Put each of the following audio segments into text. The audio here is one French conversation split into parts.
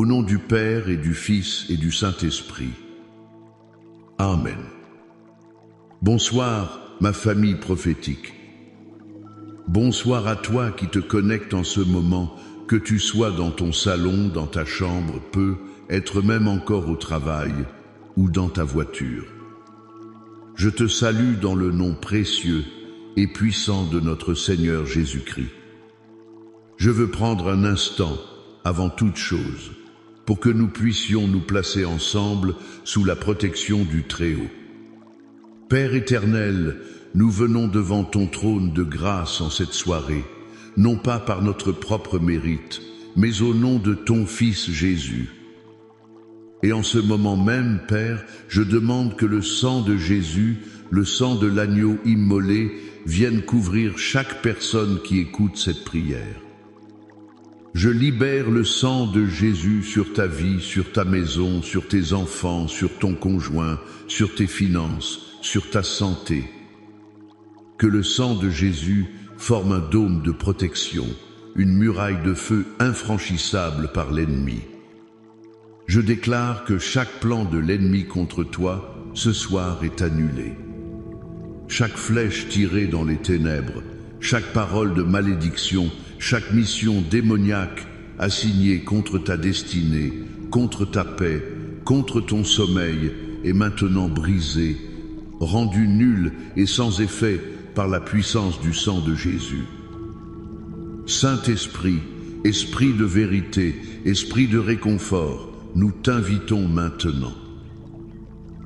Au nom du Père et du Fils et du Saint-Esprit. Amen. Bonsoir, ma famille prophétique. Bonsoir à toi qui te connectes en ce moment, que tu sois dans ton salon, dans ta chambre, être même encore au travail ou dans ta voiture. Je te salue dans le nom précieux et puissant de notre Seigneur Jésus-Christ. Je veux prendre un instant, avant toute chose, pour que nous puissions nous placer ensemble sous la protection du Très-Haut. Père éternel, nous venons devant ton trône de grâce en cette soirée, non pas par notre propre mérite, mais au nom de ton Fils Jésus. Et en ce moment même, Père, je demande que le sang de Jésus, le sang de l'agneau immolé, vienne couvrir chaque personne qui écoute cette prière. Je libère le sang de Jésus sur ta vie, sur ta maison, sur tes enfants, sur ton conjoint, sur tes finances, sur ta santé. Que le sang de Jésus forme un dôme de protection, une muraille de feu infranchissable par l'ennemi. Je déclare que chaque plan de l'ennemi contre toi, ce soir, est annulé. Chaque flèche tirée dans les ténèbres, chaque parole de malédiction, chaque mission démoniaque assignée contre ta destinée, contre ta paix, contre ton sommeil, est maintenant brisée, rendue nulle et sans effet par la puissance du sang de Jésus. Saint-Esprit, Esprit de vérité, Esprit de réconfort, nous t'invitons maintenant.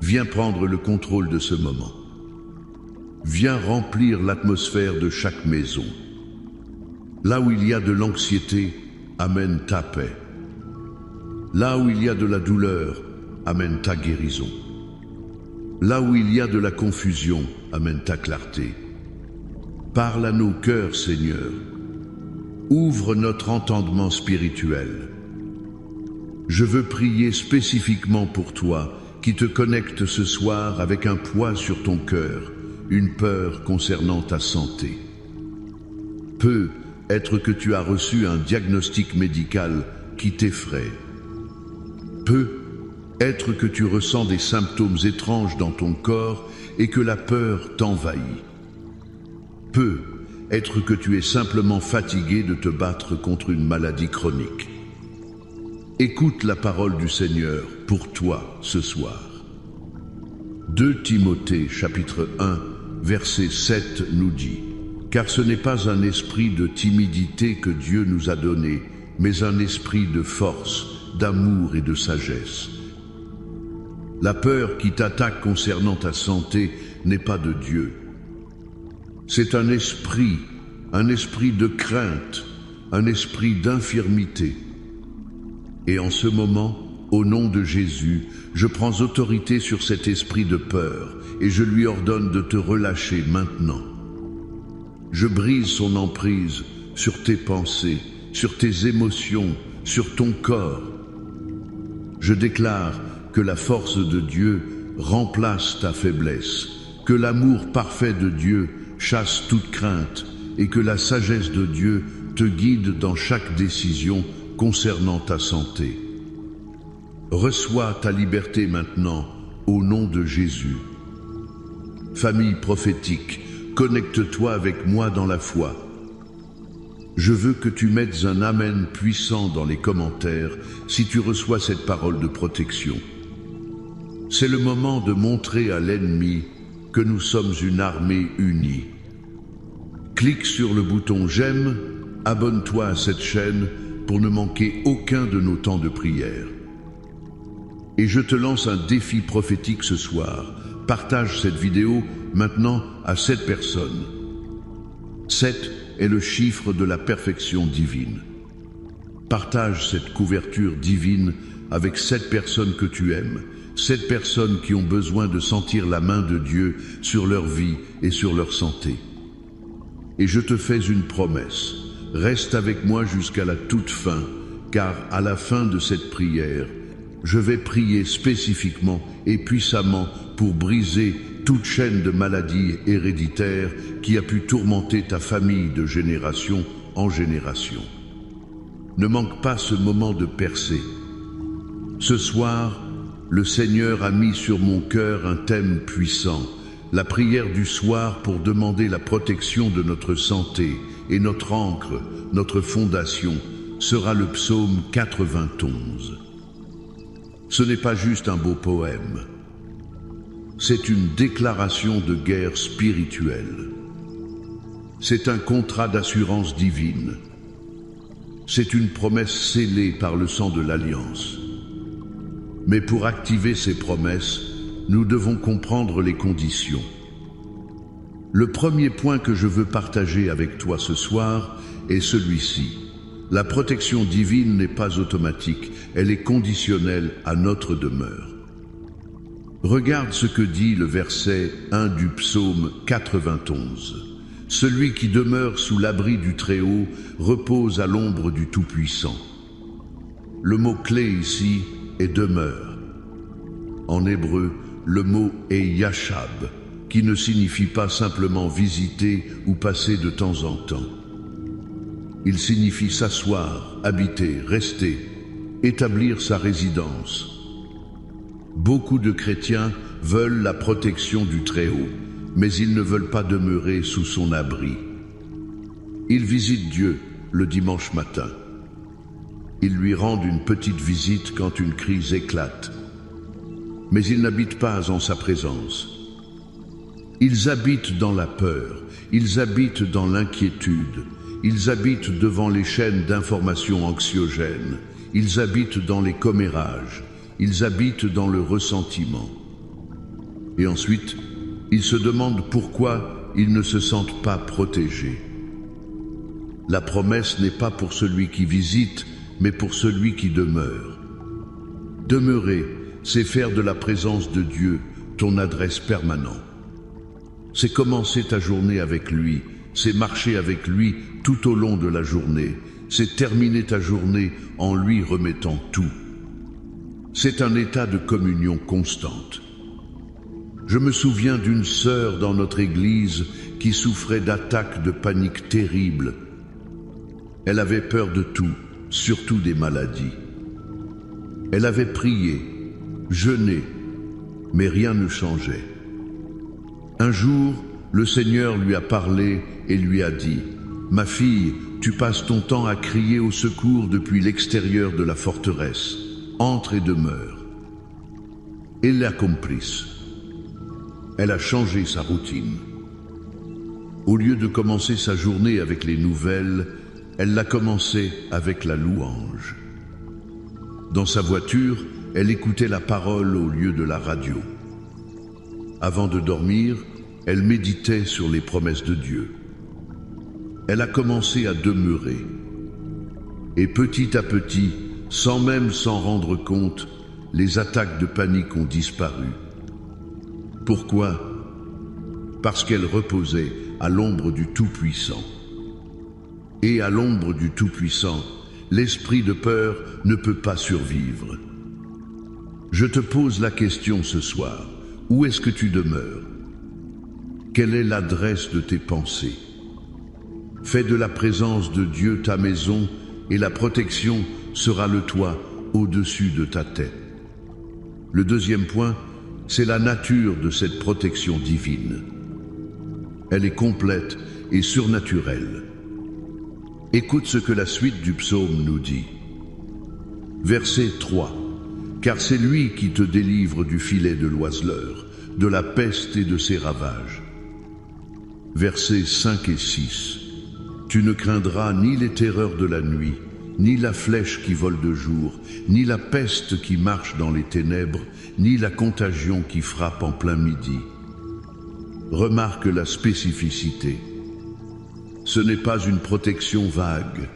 Viens prendre le contrôle de ce moment. Viens remplir l'atmosphère de chaque maison. Là où il y a de l'anxiété, amène ta paix. Là où il y a de la douleur, amène ta guérison. Là où il y a de la confusion, amène ta clarté. Parle à nos cœurs, Seigneur. Ouvre notre entendement spirituel. Je veux prier spécifiquement pour toi, qui te connecte ce soir avec un poids sur ton cœur, une peur concernant ta santé. Peut être que tu as reçu un diagnostic médical qui t'effraie. Peut être que tu ressens des symptômes étranges dans ton corps et que la peur t'envahit. Peut être que tu es simplement fatigué de te battre contre une maladie chronique. Écoute la parole du Seigneur pour toi ce soir. 2 Timothée chapitre 1 verset 7 nous dit: Car ce n'est pas un esprit de timidité que Dieu nous a donné, mais un esprit de force, d'amour et de sagesse. La peur qui t'attaque concernant ta santé n'est pas de Dieu. C'est un esprit de crainte, un esprit d'infirmité. Et en ce moment, au nom de Jésus, je prends autorité sur cet esprit de peur et je lui ordonne de te relâcher maintenant. Je brise son emprise sur tes pensées, sur tes émotions, sur ton corps. Je déclare que la force de Dieu remplace ta faiblesse, que l'amour parfait de Dieu chasse toute crainte et que la sagesse de Dieu te guide dans chaque décision concernant ta santé. Reçois ta liberté maintenant au nom de Jésus. Famille prophétique, connecte-toi avec moi dans la foi. Je veux que tu mettes un amen puissant dans les commentaires si tu reçois cette parole de protection. C'est le moment de montrer à l'ennemi que nous sommes une armée unie. Clique sur le bouton j'aime, abonne-toi à cette chaîne pour ne manquer aucun de nos temps de prière. Et je te lance un défi prophétique ce soir. Partage cette vidéo maintenant à 7 personnes. 7 est le chiffre de la perfection divine. Partage cette couverture divine avec 7 personnes que tu aimes, 7 personnes qui ont besoin de sentir la main de Dieu sur leur vie et sur leur santé. Et je te fais une promesse. Reste avec moi jusqu'à la toute fin, car à la fin de cette prière, je vais prier spécifiquement et puissamment pour briser toute chaîne de maladies héréditaires qui a pu tourmenter ta famille de génération en génération. Ne manque pas ce moment de percée. Ce soir, le Seigneur a mis sur mon cœur un thème puissant, la prière du soir pour demander la protection de notre santé, et notre ancre, notre fondation, sera le psaume 91. Ce n'est pas juste un beau poème, c'est une déclaration de guerre spirituelle. C'est un contrat d'assurance divine. C'est une promesse scellée par le sang de l'Alliance. Mais pour activer ces promesses, nous devons comprendre les conditions. Le premier point que je veux partager avec toi ce soir est celui-ci. La protection divine n'est pas automatique, elle est conditionnelle à notre demeure. Regarde ce que dit le verset 1 du psaume 91. Celui qui demeure sous l'abri du Très-Haut repose à l'ombre du Tout-Puissant. Le mot-clé ici est demeure. En hébreu, le mot est yashab, qui ne signifie pas simplement visiter ou passer de temps en temps. Il signifie s'asseoir, habiter, rester, établir sa résidence. Beaucoup de chrétiens veulent la protection du Très-Haut, mais ils ne veulent pas demeurer sous son abri. Ils visitent Dieu le dimanche matin. Ils lui rendent une petite visite quand une crise éclate. Mais ils n'habitent pas en sa présence. Ils habitent dans la peur, ils habitent dans l'inquiétude, ils habitent devant les chaînes d'information anxiogènes, ils habitent dans les commérages, ils habitent dans le ressentiment. Et ensuite, ils se demandent pourquoi ils ne se sentent pas protégés. La promesse n'est pas pour celui qui visite, mais pour celui qui demeure. Demeurer, c'est faire de la présence de Dieu ton adresse permanente. C'est commencer ta journée avec lui, c'est marcher avec lui tout au long de la journée, c'est terminer ta journée en lui remettant tout. C'est un état de communion constante. Je me souviens d'une sœur dans notre église qui souffrait d'attaques de panique terribles. Elle avait peur de tout, surtout des maladies. Elle avait prié, jeûné, mais rien ne changeait. Un jour, le Seigneur lui a parlé et lui a dit « Ma fille, tu passes ton temps à crier au secours depuis l'extérieur de la forteresse. Entre et demeure. » Elle l'a compris. Elle a changé sa routine. Au lieu de commencer sa journée avec les nouvelles, elle l'a commencé avec la louange. Dans sa voiture, elle écoutait la parole au lieu de la radio. Avant de dormir, elle méditait sur les promesses de Dieu. Elle a commencé à demeurer. Et petit à petit, sans même s'en rendre compte, les attaques de panique ont disparu. Pourquoi? Parce qu'elle reposait à l'ombre du Tout-Puissant. Et à l'ombre du Tout-Puissant, l'esprit de peur ne peut pas survivre. Je te pose la question ce soir. Où est-ce que tu demeures? Quelle est l'adresse de tes pensées? Fais de la présence de Dieu ta maison et la protection sera le toit au-dessus de ta tête. Le deuxième point, c'est la nature de cette protection divine. Elle est complète et surnaturelle. Écoute ce que la suite du psaume nous dit. Verset 3. Car c'est lui qui te délivre du filet de l'oiseleur, de la peste et de ses ravages. Versets 5 et 6. Tu ne craindras ni les terreurs de la nuit, ni la flèche qui vole de jour, ni la peste qui marche dans les ténèbres, ni la contagion qui frappe en plein midi. Remarque la spécificité. Ce n'est pas une protection vague.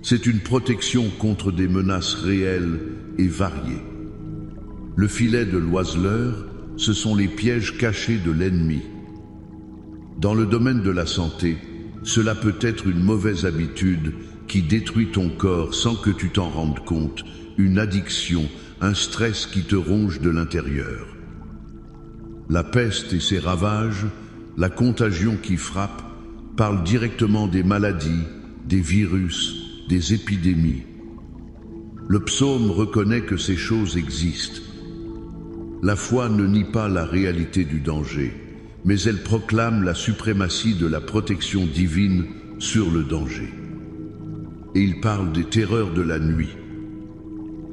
C'est une protection contre des menaces réelles et variées. Le filet de l'oiseleur, ce sont les pièges cachés de l'ennemi. Dans le domaine de la santé, cela peut être une mauvaise habitude qui détruit ton corps sans que tu t'en rendes compte, une addiction, un stress qui te ronge de l'intérieur. La peste et ses ravages, la contagion qui frappe, parlent directement des maladies, des virus, des épidémies. Le psaume reconnaît que ces choses existent. La foi ne nie pas la réalité du danger, mais elle proclame la suprématie de la protection divine sur le danger. Et il parle des terreurs de la nuit.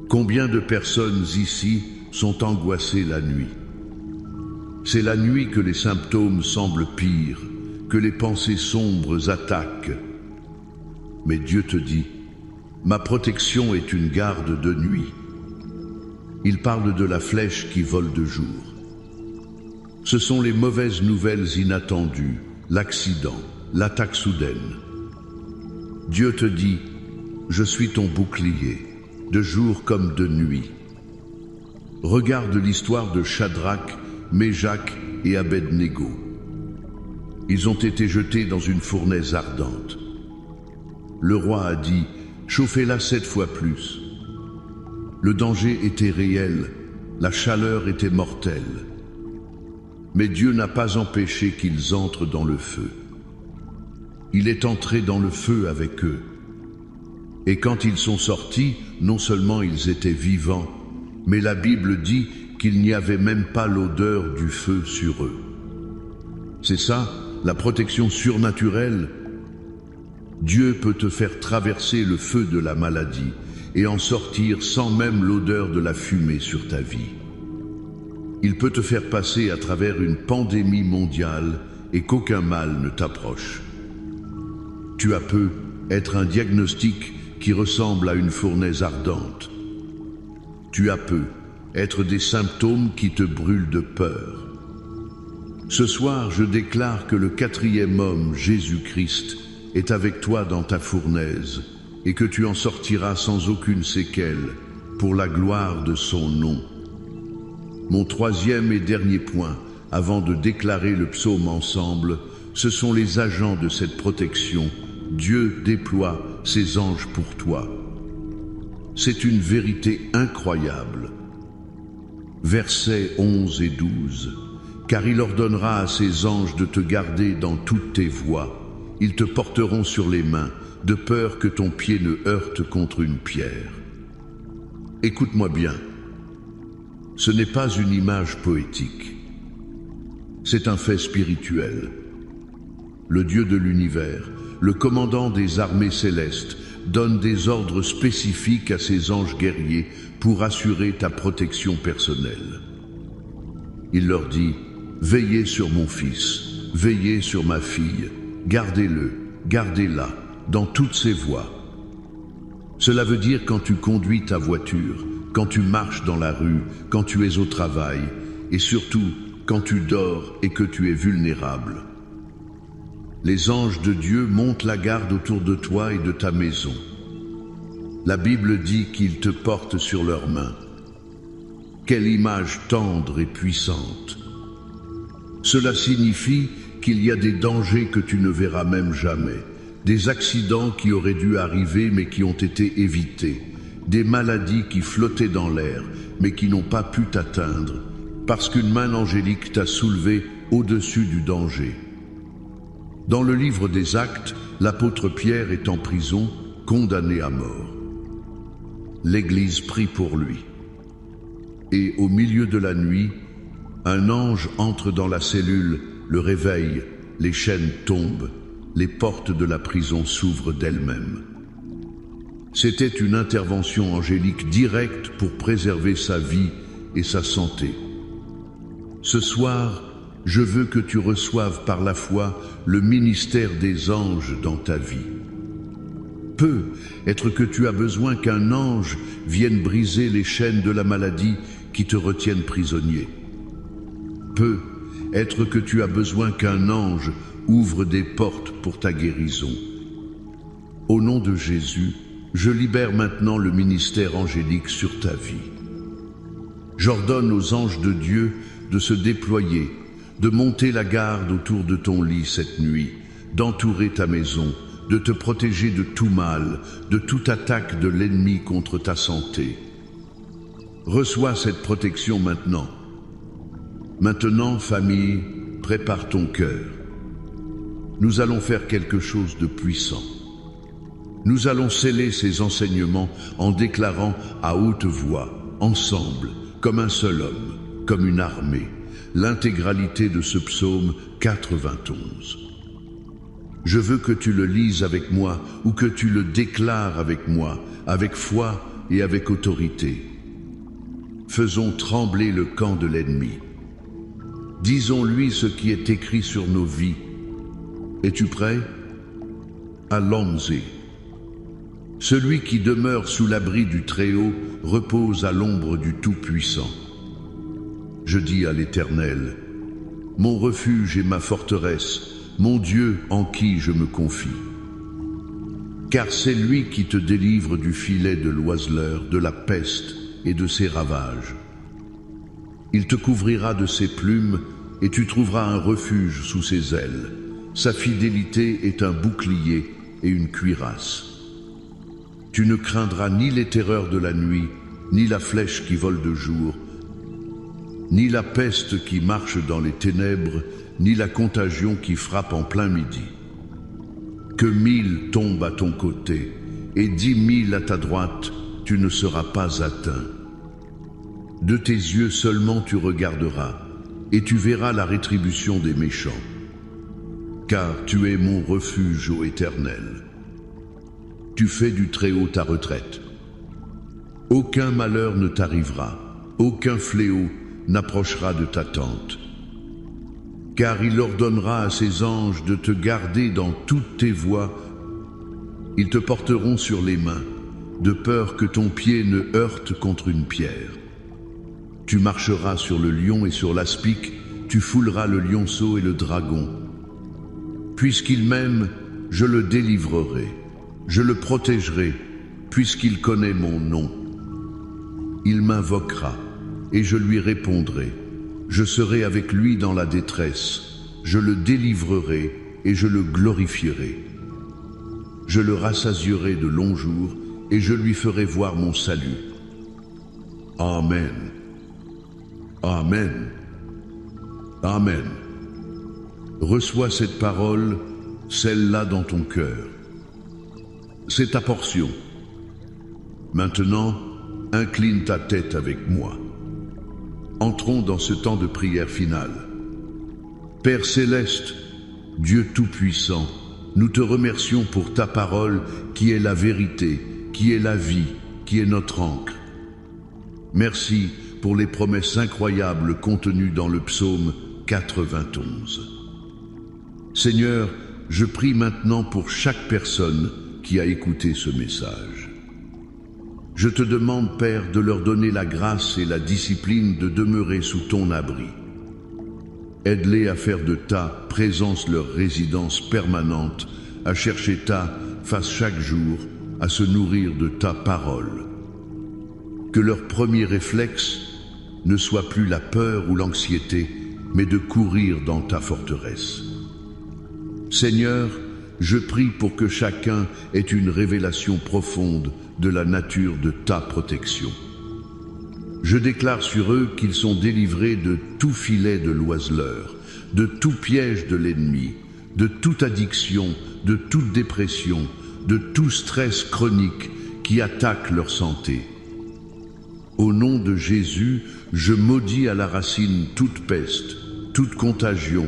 Combien de personnes ici sont angoissées la nuit? C'est la nuit que les symptômes semblent pires, que les pensées sombres attaquent. Mais Dieu te dit, ma protection est une garde de nuit. Il parle de la flèche qui vole de jour. Ce sont les mauvaises nouvelles inattendues, l'accident, l'attaque soudaine. Dieu te dit, je suis ton bouclier, de jour comme de nuit. Regarde l'histoire de Shadrach, Méjach et Abed-Négo. Ils ont été jetés dans une fournaise ardente. Le roi a dit, chauffez-la 7 fois plus. Le danger était réel, la chaleur était mortelle. Mais Dieu n'a pas empêché qu'ils entrent dans le feu. Il est entré dans le feu avec eux. Et quand ils sont sortis, non seulement ils étaient vivants, mais la Bible dit qu'il n'y avait même pas l'odeur du feu sur eux. C'est ça, la protection surnaturelle. Dieu peut te faire traverser le feu de la maladie et en sortir sans même l'odeur de la fumée sur ta vie. Il peut te faire passer à travers une pandémie mondiale et qu'aucun mal ne t'approche. Tu as peu être un diagnostic qui ressemble à une fournaise ardente. Tu as peu être des symptômes qui te brûlent de peur. Ce soir, je déclare que le 4e homme, Jésus-Christ, est avec toi dans ta fournaise et que tu en sortiras sans aucune séquelle pour la gloire de son nom. Mon 3e et dernier point, avant de déclarer le psaume ensemble, ce sont les agents de cette protection. Dieu déploie ses anges pour toi. C'est une vérité incroyable. Versets 11 et 12. Car il ordonnera à ses anges de te garder dans toutes tes voies. Ils te porteront sur les mains, de peur que ton pied ne heurte contre une pierre. Écoute-moi bien. Ce n'est pas une image poétique. C'est un fait spirituel. Le Dieu de l'univers, le commandant des armées célestes, donne des ordres spécifiques à ses anges guerriers pour assurer ta protection personnelle. Il leur dit, veillez sur mon fils, veillez sur ma fille, gardez-le, gardez-la, dans toutes ses voies. Cela veut dire quand tu conduis ta voiture, quand tu marches dans la rue, quand tu es au travail, et surtout quand tu dors et que tu es vulnérable. Les anges de Dieu montent la garde autour de toi et de ta maison. La Bible dit qu'ils te portent sur leurs mains. Quelle image tendre et puissante! Cela signifie qu'il y a des dangers que tu ne verras même jamais, des accidents qui auraient dû arriver mais qui ont été évités, des maladies qui flottaient dans l'air mais qui n'ont pas pu t'atteindre, parce qu'une main angélique t'a soulevé au-dessus du danger. Dans le livre des Actes, l'apôtre Pierre est en prison, condamné à mort. L'Église prie pour lui. Et au milieu de la nuit, un ange entre dans la cellule, le réveille, les chaînes tombent, les portes de la prison s'ouvrent d'elles-mêmes. C'était une intervention angélique directe pour préserver sa vie et sa santé. Ce soir, je veux que tu reçoives par la foi le ministère des anges dans ta vie. Peut être que tu as besoin qu'un ange vienne briser les chaînes de la maladie qui te retiennent prisonnier. Peut être que tu as besoin qu'un ange ouvre des portes pour ta guérison. Au nom de Jésus, je libère maintenant le ministère angélique sur ta vie. J'ordonne aux anges de Dieu de se déployer, de monter la garde autour de ton lit cette nuit, d'entourer ta maison, de te protéger de tout mal, de toute attaque de l'ennemi contre ta santé. Reçois cette protection maintenant. Maintenant, famille, prépare ton cœur. Nous allons faire quelque chose de puissant. Nous allons sceller ces enseignements en déclarant à haute voix, ensemble, comme un seul homme, comme une armée, l'intégralité de ce psaume 91. Je veux que tu le lises avec moi ou que tu le déclares avec moi, avec foi et avec autorité. Faisons trembler le camp de l'ennemi. Disons-lui ce qui est écrit sur nos vies. Es-tu prêt? Allons-y. Celui qui demeure sous l'abri du Très-Haut repose à l'ombre du Tout-Puissant. Je dis à l'Éternel, mon refuge et ma forteresse, mon Dieu en qui je me confie. Car c'est lui qui te délivre du filet de l'oiseleur, de la peste et de ses ravages. Il te couvrira de ses plumes et tu trouveras un refuge sous ses ailes. Sa fidélité est un bouclier et une cuirasse. Tu ne craindras ni les terreurs de la nuit, ni la flèche qui vole de jour, ni la peste qui marche dans les ténèbres, ni la contagion qui frappe en plein midi. Que 1000 tombent à ton côté et 10 000 à ta droite, tu ne seras pas atteint. De tes yeux seulement tu regarderas, et tu verras la rétribution des méchants. Car tu es mon refuge, ô Éternel. Tu fais du Très-Haut ta retraite. Aucun malheur ne t'arrivera, aucun fléau n'approchera de ta tente. Car il ordonnera à ses anges de te garder dans toutes tes voies. Ils te porteront sur les mains, de peur que ton pied ne heurte contre une pierre. Tu marcheras sur le lion et sur l'aspic, tu fouleras le lionceau et le dragon. Puisqu'il m'aime, je le délivrerai, je le protégerai, puisqu'il connaît mon nom. Il m'invoquera, et je lui répondrai. Je serai avec lui dans la détresse, je le délivrerai et je le glorifierai. Je le rassasierai de longs jours et je lui ferai voir mon salut. Amen. Amen. Amen. Reçois cette parole, celle-là dans ton cœur. C'est ta portion. Maintenant, incline ta tête avec moi. Entrons dans ce temps de prière finale. Père céleste, Dieu tout-puissant, nous te remercions pour ta parole qui est la vérité, qui est la vie, qui est notre ancre. Merci pour les promesses incroyables contenues dans le psaume 91. Seigneur, je prie maintenant pour chaque personne qui a écouté ce message. Je te demande, Père, de leur donner la grâce et la discipline de demeurer sous ton abri. Aide-les à faire de ta présence leur résidence permanente, à chercher ta face chaque jour, à se nourrir de ta parole. Que leur premier réflexe ne soit plus la peur ou l'anxiété, mais de courir dans ta forteresse. Seigneur, je prie pour que chacun ait une révélation profonde de la nature de ta protection. Je déclare sur eux qu'ils sont délivrés de tout filet de l'oiseleur, de tout piège de l'ennemi, de toute addiction, de toute dépression, de tout stress chronique qui attaque leur santé. Au nom de Jésus, je maudis à la racine toute peste, toute contagion,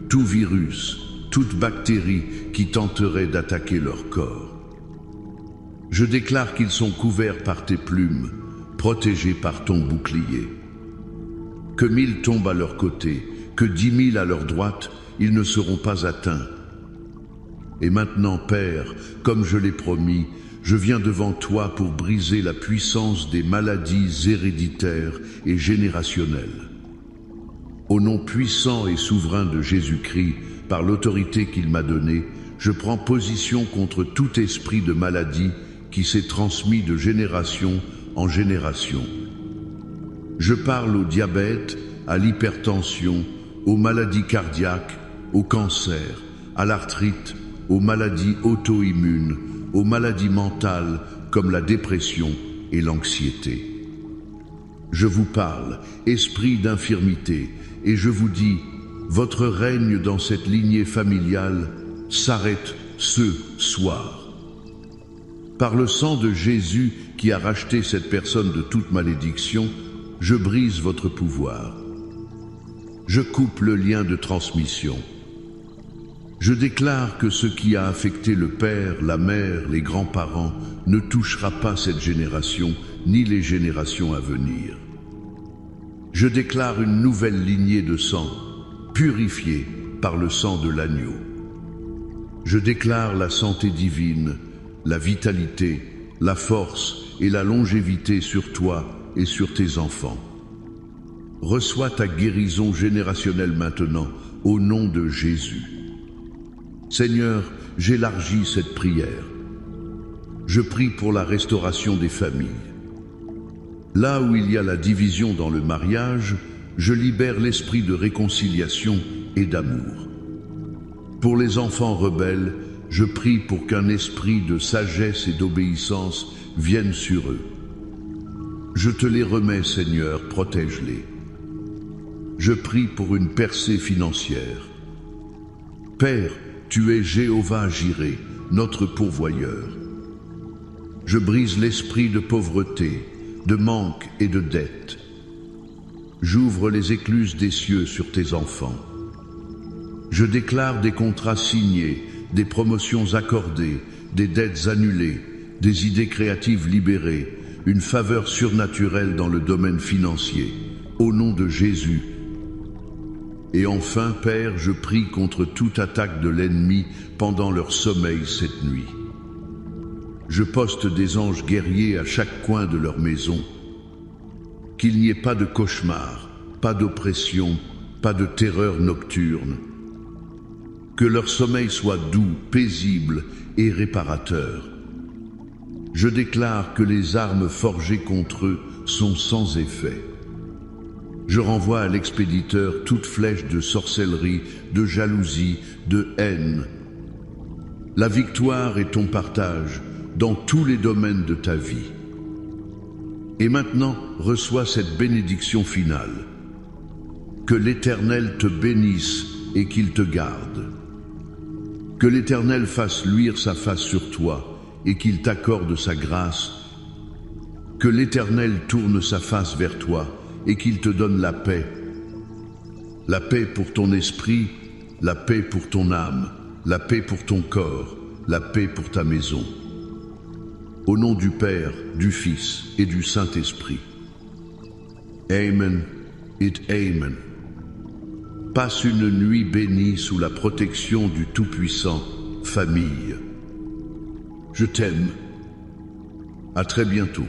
tout virus, toute bactérie qui tenterait d'attaquer leur corps. Je déclare qu'ils sont couverts par tes plumes, protégés par ton bouclier. Que 1000 tombent à leur côté, que 10 000 à leur droite, ils ne seront pas atteints. Et maintenant, Père, comme je l'ai promis, je viens devant toi pour briser la puissance des maladies héréditaires et générationnelles. Au nom puissant et souverain de Jésus-Christ, par l'autorité qu'il m'a donnée, je prends position contre tout esprit de maladie qui s'est transmis de génération en génération. Je parle au diabète, à l'hypertension, aux maladies cardiaques, au cancer, à l'arthrite, aux maladies auto-immunes, aux maladies mentales comme la dépression et l'anxiété. Je vous parle, esprit d'infirmité, et je vous dis, votre règne dans cette lignée familiale s'arrête ce soir. Par le sang de Jésus qui a racheté cette personne de toute malédiction, je brise votre pouvoir. Je coupe le lien de transmission. Je déclare que ce qui a affecté le père, la mère, les grands-parents ne touchera pas cette génération ni les générations à venir. Je déclare une nouvelle lignée de sang, purifiée par le sang de l'agneau. Je déclare la santé divine, la vitalité, la force et la longévité sur toi et sur tes enfants. Reçois ta guérison générationnelle maintenant, au nom de Jésus. Seigneur, j'élargis cette prière. Je prie pour la restauration des familles. Là où il y a la division dans le mariage, je libère l'esprit de réconciliation et d'amour. Pour les enfants rebelles, je prie pour qu'un esprit de sagesse et d'obéissance vienne sur eux. Je te les remets, Seigneur, protège-les. Je prie pour une percée financière. Père, tu es Jéhovah Jireh, notre pourvoyeur. Je brise l'esprit de pauvreté, de manque et de dette. J'ouvre les écluses des cieux sur tes enfants. Je déclare des contrats signés, des promotions accordées, des dettes annulées, des idées créatives libérées, une faveur surnaturelle dans le domaine financier, au nom de Jésus. Et enfin, Père, je prie contre toute attaque de l'ennemi pendant leur sommeil cette nuit. Je poste des anges guerriers à chaque coin de leur maison. Qu'il n'y ait pas de cauchemar, pas d'oppression, pas de terreur nocturne. Que leur sommeil soit doux, paisible et réparateur. Je déclare que les armes forgées contre eux sont sans effet. Je renvoie à l'expéditeur toute flèche de sorcellerie, de jalousie, de haine. La victoire est ton partage dans tous les domaines de ta vie. Et maintenant, reçois cette bénédiction finale. Que l'Éternel te bénisse et qu'il te garde. Que l'Éternel fasse luire sa face sur toi et qu'il t'accorde sa grâce. Que l'Éternel tourne sa face vers toi et qu'il te donne la paix. La paix pour ton esprit, la paix pour ton âme, la paix pour ton corps, la paix pour ta maison. Au nom du Père, du Fils et du Saint-Esprit. Amen et Amen. Passe une nuit bénie sous la protection du Tout-Puissant, famille. Je t'aime. À très bientôt.